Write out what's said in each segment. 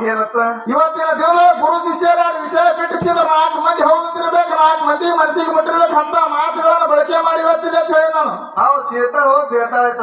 ಏನತ್ತ ಇವತ್ತಿನ ದಿನದ ಗುರು ಶಿಷ್ಯರ ವಿಷಯ ಬಿಟ್ಟಿಸಿದ 4 ಮಂದಿ ಹೌದಿರ್ಬೇಕು, 4 ಮಂದಿ ಮನಸ್ಸಿಗೆ ಮುಟ್ಟಿರ್ಬೇಕು ಅಂತ ಮಾತುಗಳನ್ನು ಬಳಕೆ ಮಾಡಿ ಇವತ್ತಿದೆ ಅಂತ ಹೇಳಿ ನಾನು. ಹೌದು ಸೇರ್ತಾರ ಹೋಗಿ ಬೇತಾಳೈತ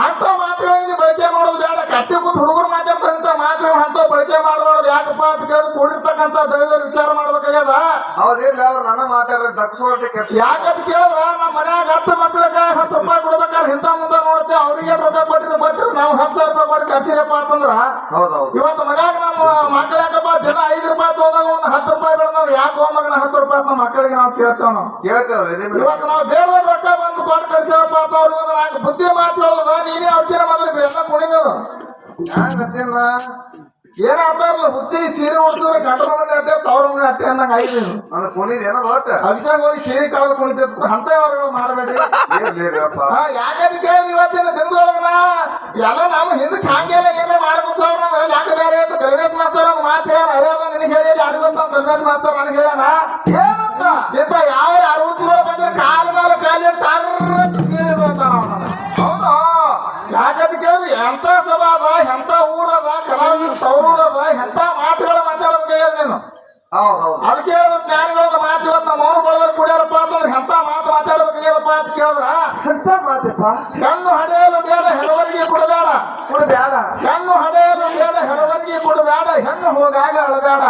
ಅಂತ ಮಾತುಗಳಿಗೆ ಬಳಕೆ ಮಾಡೋದು ಬೇಡ. ಕಟ್ಟಿ ಕೂತ್ ಹುಡುಗರು ಮಾತಾಡ್ತಕ್ಕಂಥ ಮಾತುಗಳು ಅಂತ ಬಳಕೆ ಮಾಡಬಾರ್ದು. ಯಾಕಪ್ಪ ಅಂತ ಕೇಳಿದ್ರೆ ಕೂಡಿರ್ತಕ್ಕಂಥ ದೈವದ ವಿಚಾರ ಮಾಡ್ಬೇಕಾಗ್ಯದ. ಹೌದಿಲ್ಲ ಅವ್ರು ನನ್ನ ಮಾತಾಡಿದ್ರೆ ದಕ್ಷಿಣ ಕೆಟ್ಟ. ಯಾಕಂತ ಕೇಳಿದ್ರ ನಮ್ಮ ಮನ್ಯಾಗ 10 ಮಕ್ಳಿಗೆ 10 ರೂಪಾಯಿ ಕೊಡ್ಬೇಕಾದ್ರೆ ಹಿಂದ ಮುಂದೆ ನೋಡುತ್ತೆ. ಅವ್ರಿಗೆ ರೊಕ್ಕ ಕೊಟ್ಟಿದ್ರೆ ಬರ್ತೀವಿ, ನಾವು 10,000 ರೂಪಾಯಿ ಕೊಟ್ಟು ಕರ್ಸಿರಪ್ಪ ಅಂತಂದ್ರ ಹೌದೌದು. ಇವತ್ತು ಮನ್ಯಾಗ ನಮ್ಮ ಮಕ್ಳು ಯಾಕಪ್ಪ ದಿನ 5 ರೂಪಾಯಿ ತೋದಾಗ ಒಂದು 10 ರೂಪಾಯಿ ಬೆಳೆದ ಯಾಕೆ ಹೋಮಗನ 10 ರೂಪಾಯಿ ನಮ್ಮ ಮಕ್ಕಳಿಗೆ ನಾವು ಕೇಳ್ತೇವೆ. ನಾವು ಇವತ್ತು ನಾವು ಬೇಡ ರೊಕ್ಕ ಬಂದು ಕೊಟ್ಟು ಕರ್ಸಿರಪ್ಪ ಅಂತ ಅವ್ರಿಗೆ ಒಂದು 4 ಬುದ್ಧಿ ಮಾತು ಹೇಳೋದ. ನೀನೇ ಅವ್ರ ಮೊದಲಿಗೆ ಎಲ್ಲ ಕುಣಿದದು ಏನ ಆಗ್ತಾರಲ್ಲ ಹುಚ್ಚಿ ಸೀರೆ ಉಡ್ಸಿದ್ರೆ ಗಂಡ ಮಗನ ಅಟ್ಟೆ ತವ್ರ ಮಗನ ಅಟ್ಟೆ ಅಂದಂಗ ಐದು ಅಭಿಷೇಕ ಹೋಗಿ ಸೀರೆ ಕಾಲ ಕುಣಿತಿರ್ತಾರೆ ಅಂತ ಅವ್ರು ಮಾಡಬೇಡ್ರಿ. ಯಾಕಂತ ಕೇಳಿ ಇವತ್ತಿನ ದಿನದೊಳಗನ ಎಲ್ಲ ನಮ್ಮ ಹಿಂದಕ್ಕೆ ಹಂಗೆಲ್ಲ ಏನೇ ಮಾಡಕ್ಕೋಸ್ಕರ ನಾವು ಯಾಕೆ ಬೇರೆ ಅಂತ ಗಣೇಶ್ ಮಾಸ್ತರ್ ಒಂದು ಮಾತು ಹೇಳ ನಿನಗೆ ಹೇಳಿ ಯಾರಿಗೊತ್ತ ಗಣೇಶ್ ಮಾಸ್ತರ್ ನನಗೆ ಹೇಳೋಣ ಏನಂತ ಇಂತ ಯಾವ 60 ಬಂದ್ರೆ ಕಾಲ ಮೇಲೆ ಕಾಲಿ ಟಾರ್ರಂತ ಹೌದಾ. ಯಾಕಂತ ಕೇಳಿ ಎಂತ ಸಭಾ ಅದ, ಎಂತ ಊರದ ಕಲಾವಿದರು ಸೌರೂರದ ಎಂತ ಮಾತುಗಳು ಮಾತಾಡಬೇಕಾಗ್ಯದ ನೀನು. ಅದಕ್ಕೆ ಜ್ಞಾನಿಗಳದ ಮಾತು ಇವತ್ತು ನಮ್ಮ ಮೌನ ಬಳದರು ಕುಡಿಯಾರಪ್ಪ ಅಂತಂದ್ರೆ ಎಂತ ಮಾತು ಮಾತಾಡಬೇಕಾಗ್ಯದಪ್ಪ ಅಂತ ಕೇಳಿದ್ರ ಎಂತ ಮಾತಪ್ಪ. ಕಣ್ಣು ಹಡೆಯಲು ಬೇಡ ಹೆಣವರಿಗೆ ಕೊಡಬೇಡ, ಕಣ್ಣು ಹಡೆಯಲು ಬೇಡ ಹೆಣವರಿಗೆ ಕೊಡಬೇಡ, ಹೆಣ್ಣು ಹೋಗಾಗ ಅಳಬೇಡ,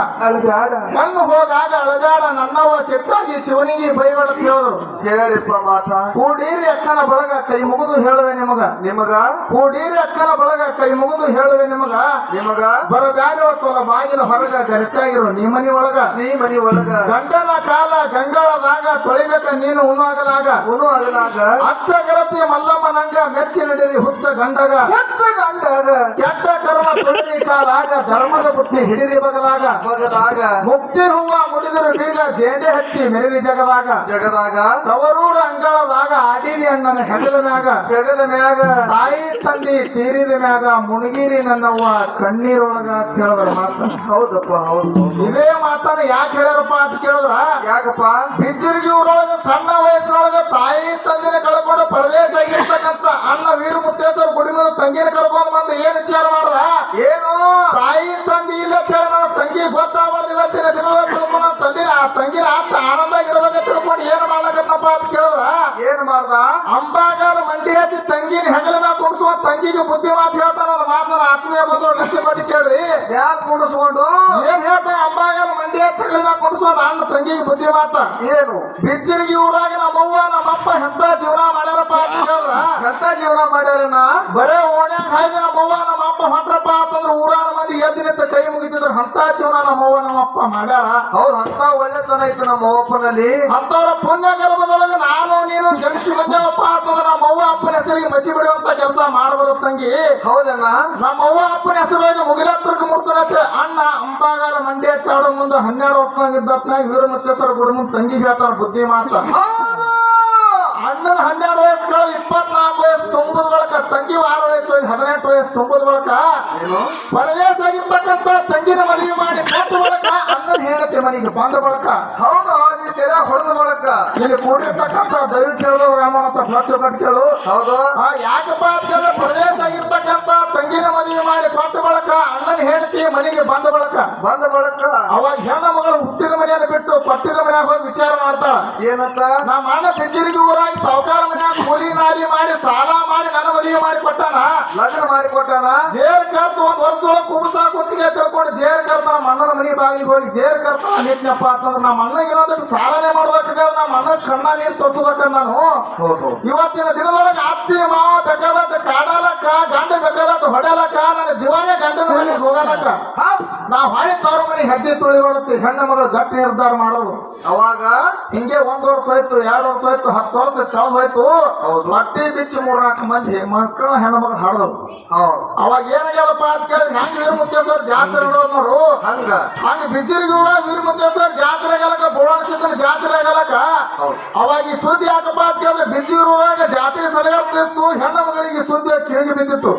ಕಣ್ಣು ಹೋಗಾಗ ಅಳಬೇಡ, ನನ್ನವ ಸಿಟ್ಟಾಗಿ ಶಿವನಿಗೆ ಬೈಬೇಡ ಕೇಳಿದ್ರು. ಹೇಳಿಪ್ಪ ಮಾತ. ಕೂಡೀರಿ ಅಕ್ಕನ ಬಳಗ ಕೈ ಮುಗಿದು ಹೇಳುವೆ ನಿಮಗ ಕೂಡೀರಿ ಅಕ್ಕನ ಬಳಗ ಕೈ ಮುಗಿದು ಹೇಳುವೆ ನಿಮಗ ಬರಗಾಡಿವತ್ತಲ್ಲ ಬಾಗಿಲ ಹೊರಗ ಗರಿತಾಗಿರು ನೀ ಮನಿ ಒಳಗ ಗಂಡನ ಕಾಲ ಗಂಗಾಳದಾಗ ತೊಳಿಬೇಕ ನೀನು ಉಣಾಗಲಾಗ ಅಚ್ಚ ಗರತಿ ಮಲ್ಲಮ್ಮ ನಂಗ ಮೆಚ್ಚಿ ನಡೀರಿ ಹುಚ್ಚ ಗಂಡಗ ಕೆಟ್ಟ ಕರ್ಮ ತೊಳಿರಿ ಕಾಲಾಗ ಧರ್ಮದ ಬುದ್ಧಿ ಹಿಡಿರಿ ಬಗಲಾಗ ಮುಕ್ತಿ ಹೂವ ಮುಡಿದರು ಬೀಗ ಜೇಂಡೆ ಹಚ್ಚಿ ಮೆರಿರಿ ಜಗದಾಗ ತವರೂರ ಅಂಗಳದಾಗ ಆಡಿರಿ ಅಣ್ಣನ ಹೆಗಲ ಮ್ಯಾಗ ತಾಯಿ ತಂದಿ ತೀರಿದ ಮ್ಯಾಗ ಮುಣಗಿರಿ ನನ್ನವ್ವ ಕಣ್ಣೀರೊಳಗ ಕೇಳಿದ್ರ ಮಾತ. ಹೌದಪ್ಪ ಹೌದು. ಇದೇ ಮಾತನ್ನ ಯಾಕೆ ಹೇಳ್ಯಾರಪ್ಪ ಅಂತ ಕೇಳಿದ್ರ ಯಾಕಪ್ಪ ಬಿಜ್ಜರ್ಗಿ ಊರೊಳಗ ಸಣ್ಣ ವಯಸ್ಸಿನೊಳಗ ತಾಯಿ ತಂದಿನ ಕಳ್ಕೊಂಡು ಪ್ರದೇಶ ಆಗಿರ್ತಕ್ಕಂಥ ಅಣ್ಣ ವೀರ ಮುತ್ತೇಶ್ವರ ಗುಡಿಮದ ತಂಗಿನ ಕಳ್ಕೊಂಡ್ ಬಂದು ಏನ್ ವಿಚಾರ ಮಾಡ್ದ ಏನು ತಾಯಿ ತಂದಿ ಇಲ್ಲ ಕೇಳ ನನ್ನ ತಂಗಿ ಗೊತ್ತಾಗ್ಬಾರ್ದು ಇವತ್ತಿನ ದಿನದೊಳಗೆ ತಿಳ್ಕೊಂಡು ನನ್ನ ತಂದಿನ ಆ ತಂಗಿನ ಅಷ್ಟ ಆನಂದ ಇಡಬೇಕು ತಿಳ್ಕೊಂಡು ಏನ್ ಮಾಡ್ಲಕತ್ತಪ್ಪ ಅಂತ ಕೇಳಿದ್ರ ಏನ್ ಮಾಡ್ದ ಅಂಬಾಗಾಲ ಮಂಡಿ ಹಚ್ಚಿ ತಂಗಿನ ಹೆಗಲ ಮ್ಯಾಗ ಕುಣಿಸುವ ತಂಗಿಗೆ ಬುದ್ಧಿ ಮಾತು ಹೇಳ್ತಾನ. ನನ್ನ ಮಾತನ್ನ ಆತ್ಮೀಯ ಬಂದು ಲಕ್ಷ್ಯ ಮಾಡಿ ಕೇಳ್ರಿ ಯಾಕೆ ಕುಣಿಸ್ಕೊಂಡು ಏನ್ ಹೇಳ್ತಾನೆ ಅಂಬಾಗಾಲ ಮಂಡಿ ಹಚ್ಚಿ ಹೆಗಲ ಮ್ಯಾಗ ಕುಣಿಸುವ ಅಣ್ಣ ತಂಗಿಗೆ ಬುದ್ಧಿ ಮಾತ ಏನು ಬಿಜ್ಜರ್ಗಿ ಊರಾಗ ನಮ್ಮವ್ವ ನಮ್ಮಪ್ಪ ಎಂತ ಜೀವನ ಮಾಡ್ಯಾರಪ್ಪ ಅಂತ ಹೇಳಿದ್ರ ಎಂತ ಜೀವನ ಮಾಡ್ಯಾರನ ಬರೇ ಓಣ್ಯಾಗ ಹಾಯ್ದ ನಮ್ಮವ್ವ ನಮ್ಮಪ್ಪ ಹೊಂಟ್ರಪ್ಪ ಅಂತಂದ್ರೆ ಊರಾನ ಮಂದಿ ಎದ್ದಿನಿಂದ ಕೈ ಮುಗಿತಿದ್ರ ಅಂತ ಜೀವನ ನಮ್ಮವ್ವ ನಮ್ಮಪ್ಪ ಮಾಡ್ಯಾರ. ಹೌದು ಅಂತ ಒಳ್ಳೆತನ ಇತ್ತು ನಮ್ಮ ಅವ್ವಪ್ಪನಲ್ಲಿ. ಅಂತವ್ರ ಪುಣ್ಯ ಗರ್ಭದೊಳಗೆ ನಾನು ನೀನು ಜನಿಸಿ ಬಂದೇವಪ್ಪ ಅಂತಂದ್ರೆ ನಮ್ಮವ್ವ ಅಪ್ಪನ ಹೆಸರಿಗೆ ಮಸಿ ಬಿಡುವಂತ ಕೆಲಸ ಮಾಡಬಾರ ತಂಗಿ. ಹೌದಣ್ಣ ನಮ್ಮವ್ವ ಅಪ್ಪನ ಹೆಸರು ಮುಗಿಲತ್ತರಕ್ಕೆ ಮುಡ್ತಾನತ್ತೆ ಅಣ್ಣ ಅಂಬಾಗಾಲ ಮಂಡ್ಯ ಚಾಡೋ ಮುಂದೆ 12 ವರ್ಷನಾಗಿದ್ದಪ್ನಾಗ ವೀರ ಮುತ್ತೇಶ್ವರ ಗುಡಿ ಮುಂದೆ ತಂಗಿ ಹೇಳ್ತಾರ ಬುದ್ಧಿ ಮಾತ. ಅಣ್ಣನ 12 ವಯಸ್ಸು 24 ವಯಸ್ಸು ತುಂಬದ ಬಳಕ ತಂಗಿ 6 ವಯಸ್ಸು 18 ವಯಸ್ಸು ತುಂಬದ ಬಳಕ ಪರದೇಶಾಗಿರ್ತಕ್ಕಂಥ ತಂಗಿನ ಮದುವೆ ಮಾಡಿ ಕೊಟ್ಟ ಬಳಕ ಅಣ್ಣನ ಹೆಂಡತಿ ಮನೆಗೆ ಬಂದ ಬಳಕ ಹೌದು ಹೊಡೆದ ಬಳಕ ಇಲ್ಲಿ ಕೂಡಿರ್ತಕ್ಕಂಥ ದಯವಿಟ್ಟು ಕೇಳು ರಾಮನಾಥ ಫ್ಲಕ್ಸ್ ಕಟ್ ಕೇಳು. ಹೌದು ಯಾಕಪ್ಪ ಅಂತ ಕೇಳಿದ್ರೆ ಪ್ರದೇಶಾಗಿರ್ತಕ್ಕಂಥ ತಂಗಿನ ಮದುವೆ ಮಾಡಿ ಕೊಟ್ಟ ಬಳಕ ಅಣ್ಣನ ಹೆಂಡತಿ ಮನೆಗೆ ಬಂದ ಬಳಕ ಅವಾಗ ಹೆಣ್ಣ ಮಗಳು ಹುಟ್ಟಿದ ಮನೆಯನ್ನು ಬಿಟ್ಟು ಪಟ್ಟಿದ ಮನೆಯಾಗ ಹೋಗಿ ವಿಚಾರ ಮಾಡ್ತಾಳ. ಏನಂತ ನಮ್ಮ ಅಣ್ಣ ಬಿಜ್ಜರ್ಗಿ ಊರಾಗಿ ಸಾವುಕಾರ ಮನ್ಯಾಗ ಕೂಲಿ ನಾಲಿ ಮಾಡಿ ಸಾಲ ಮಾಡಿ ನನ್ನ ಮದುವೆ ಮಾಡಿ ಕೊಟ್ಟಾನ, ಲಗ್ನ ಮಾಡಿ ಕೊಟ್ಟಾನ. ಜೇರ್ ಕರ್ತು 1 ವರ್ಷದೊಳಗೆ ಕುಬಸ ಕುತ್ತಿಗೆ ತಿಳ್ಕೊಂಡು ಜೇರ್ ಕರ್ತ ನಮ್ಮ ಅಣ್ಣನ ಮನೆ ಬಾಗಿಲಿಗೆ ಹೋಗಿ ಜೇರ್ ಕರ್ತ ನಿಟ್ನಪ್ಪ ಅಂತಂದ್ರೆ ನಮ್ಮ ಅಣ್ಣಗೆ ಏನಾದ್ರು ಸಾಲನೆ ಮಾಡ್ಬೇಕಾದ್ರೆ ನಮ್ಮ ಅಣ್ಣ ಕಣ್ಣ ನೀರು ತೋರ್ಸ್ಬೇಕ ನಾನು. ಇವತ್ತಿನ ದಿನದೊಳಗೆ ಅತ್ತಿ ಮಾವ ಬೇಕಾದಟ್ಟು ಕಾಡಲಕ್ಕ ಗಂಡ ಬೇಕಾದಟ್ಟು ಹೊಡೆಯಲಕ್ಕ ನನ್ನ ಜೀವನೇ ಗಂಡನ ಮನೆಗೆ ಹೋಗಲಕ್ಕ ನಾವ್ ಹಾಳಿ ತವ್ರ ಮನೆ ಹೆಜ್ಜೆ ತುಳಿಬಾರತ್ತೆ ಹೆಣ್ಣ ಮಗಳು ಗಟ್ಟಿ ನಿರ್ಧಾರ ಮಾಡೋದು. ಅವಾಗ ಹಿಂಗೆ 1 ವರ್ಷ ಹೋಯ್ತು 2 ವರ್ಷ ಹೋಯ್ತು 10 ವರ್ಷ ಕಳೆದು ಹೋಯ್ತು. ಮಟ್ಟಿ ಬಿಚ್ಚಿ 3-4 ಮಂದಿ ಮಕ್ಕಳ ಹೆಣ್ಣ ಮಗಳು ಹಾಡೋದು. ಅವಾಗ ಏನಾಗ್ಯದಪ್ಪ ಅಂತ ಕೇಳಿದ್ರೆ ಹೆಂಗ್ ವೀರ ಮುತ್ತೇಶ್ವರ ಜಾತ್ರೆ ನೋಡು ಹಂಗ ಬಿಜ್ಜರ್ಗಿ ಊರ ವೀರ ಮುತ್ತೇಶ್ವರ ಜಾತ್ರೆ ಆಗಲಕ್ಕ ಬೋಳಾಣಿಸಿದ ಜಾತ್ರೆ ಆಗಲಕ್ಕ ಅವಾಗ ಈ ಸುದ್ದಿ ಯಾಕಪ್ಪ ಅಂತ ಕೇಳಿದ್ರೆ ಬಿಜ್ಜರ್ಗಿ ಊರಾಗ ಜಾತ್ರೆ ಸಡಗರ ನಿಂತು ಹೆಣ್ಣ ಮಗಳಿಗೆ ಸುದ್ದಿ ಕಿಣಿಗೆ ಬಿದ್ದಿತ್ತು.